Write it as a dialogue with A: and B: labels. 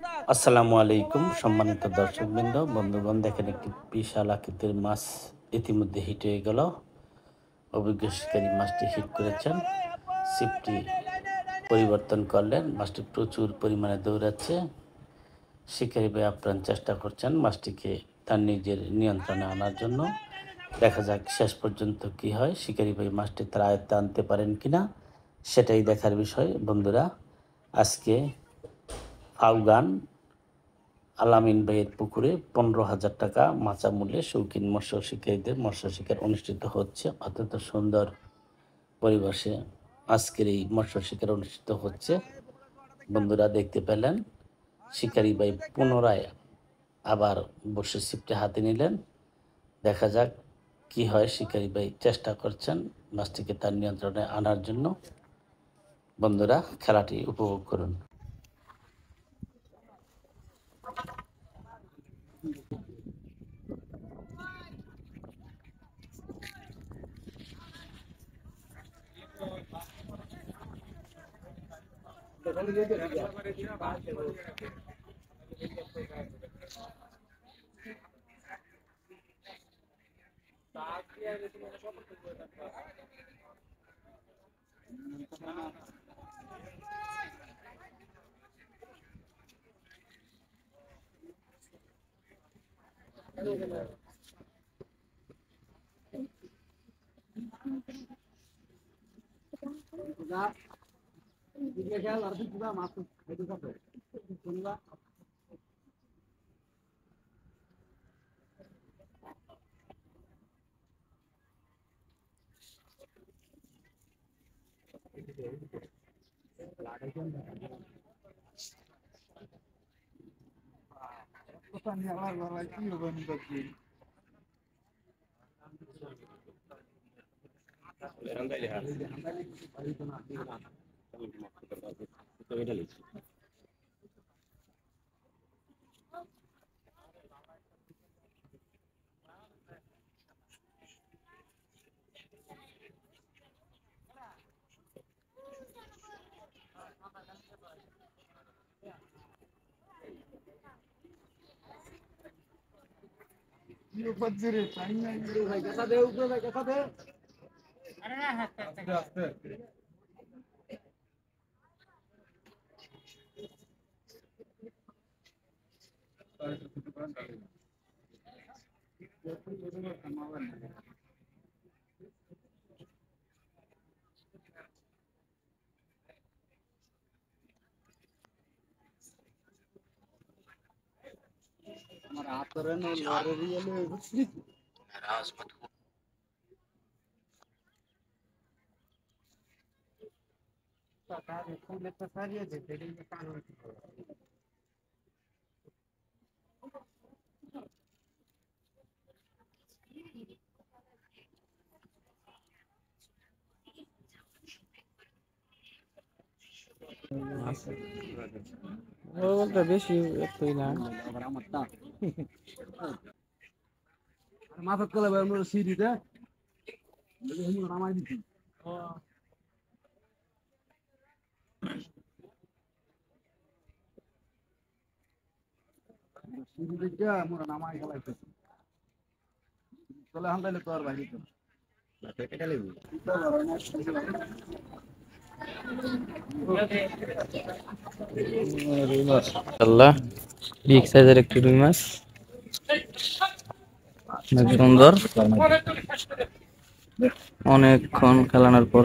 A: আসসালামু আলাইকুম সম্মানিত দর্শকবৃন্দ, বন্ধুগণ, দেখেন একটি বিশাল আকৃতির মাছ ইতিমধ্যে হিট হয়ে গেল। অভিজ্ঞ শিকারী মাছটি হিট করেছেন, ছিপটি পরিবর্তন করলেন, মাছটি প্রচুর পরিমাণে দৌড়াচ্ছে। শিকারী ভাই আপ্রাণ চেষ্টা করছেন মাছটিকে তার নিজের নিয়ন্ত্রণে আনার জন্য। দেখা যাক শেষ পর্যন্ত কি হয়, শিকারী ভাই মাছটি তার আয়ত্তে আনতে পারেন কিনা, সেটাই দেখার বিষয়। বন্ধুরা, আজকে ফাউগান আলামিন ভাইয়ের পুকুরে 15,000 টাকা মাচা মূল্যে শৌখিন মৎস্য শিকারীদের মৎস্য শিকার অনুষ্ঠিত হচ্ছে। অত্যন্ত সুন্দর পরিবেশে আজকের এই মৎস্য শিকার অনুষ্ঠিত হচ্ছে। বন্ধুরা দেখতে পেলেন, শিকারী ভাই পুনরায় আবার বসে ছিপটি হাতে নিলেন। দেখা যাক কি হয়। শিকারী ভাই চেষ্টা করছেন মাছটিকে তার নিয়ন্ত্রণে আনার জন্য। বন্ধুরা, খেলাটি উপভোগ করুন।
B: আমার আতরে না লরে রিয়েলে বুঝলি নারাজ মত টাকা ফুলে তো সারিয়ে দে তেল में कान होती है ও বলতে বেশি একটুই না আবার আমার তা আর মাথাত কলে ভাই আমরা সিডিতে দেখি নামাই দিছি সিডিতে আমরা নামাই গলাইতে চলে হান্দাইলে তো আর বাইরে তো এটা লেবু রুই মাছ আল্লাহ বিগ সাইজের একটি রুই মাছ অনেক সুন্দর অনেকক্ষণ খেলানোর পর